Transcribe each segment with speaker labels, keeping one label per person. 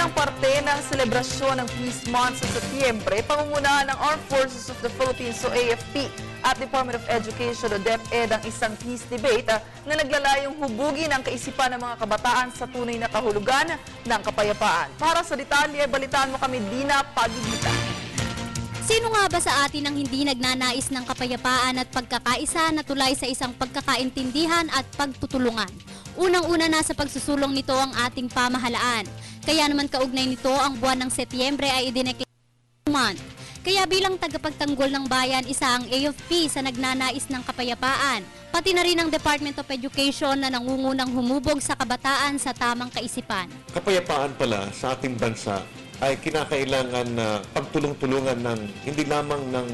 Speaker 1: Bilang parte ng selebrasyon ng Peace Month sa Setyembre, pangungunahan ng Armed Forces of the Philippines o AFP at Department of Education o DepEd ang isang peace debate na naglalayong hubugin ang kaisipan ng mga kabataan sa tunay na kahulugan ng kapayapaan. Para sa detalye, balitaan mo kami, Dina Pagibita.
Speaker 2: Sino nga ba sa atin ang hindi nagnanais ng kapayapaan at pagkakaisa na tulay sa isang pagkakaintindihan at pagtutulungan? Unang-una na sa pagsusulong nito ang ating pamahalaan. Kaya naman kaugnay nito ang buwan ng Setyembre ay idineklara month. Kaya bilang tagapagtanggol ng bayan, isa ang AFP sa nagnanais ng kapayapaan. Pati na rin ang Department of Education na nangungunang humubog sa kabataan sa tamang kaisipan.
Speaker 3: Kapayapaan pala sa ating bansa ay kinakailangan na pagtulong-tulungan ng hindi lamang ng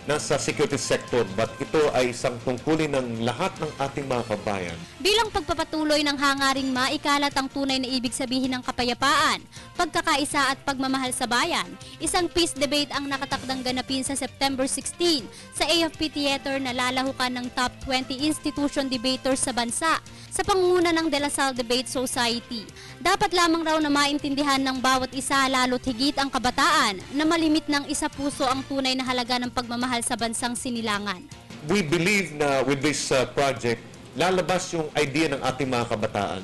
Speaker 3: nasa security sector, but ito ay isang tungkulin ng lahat ng ating mga kabayan.
Speaker 2: Bilang pagpapatuloy ng hangaring maikalat ang tunay na ibig sabihin ng kapayapaan, pagkakaisa at pagmamahal sa bayan, isang peace debate ang nakatakdang ganapin sa September 16 sa AFP Theater na lalahukan ng top 20 institution debaters sa bansa sa pangunguna ng De La Salle Debate Society. Dapat lamang raw na maintindihan ng bawat isa lalo't higit ang kabataan na malimit ng isa puso ang tunay na halaga ng pagmamahal sa bansang sinilangan.
Speaker 3: We believe na with this project, lalabas yung idea ng ating mga kabataan.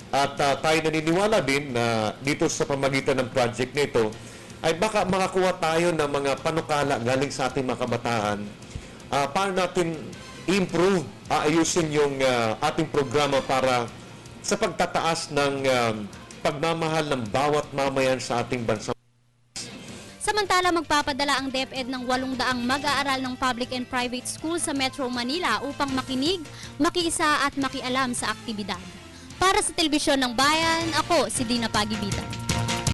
Speaker 3: At tayo naniniwala din na dito sa pamagitan ng project nito, ay baka makakuha tayo ng mga panukala galing sa ating mga kabataan. Paano natin improve, ayusin yung ating programa para sa pagtataas ng pagmamahal ng bawat mamayan sa ating bansa.
Speaker 2: Samantala, magpapadala ang DepEd ng 800 mag-aaral ng public and private school sa Metro Manila upang makinig, makiisa at makialam sa aktibidad. Para sa Telebisyon ng Bayan, ako si Dina Pagibita.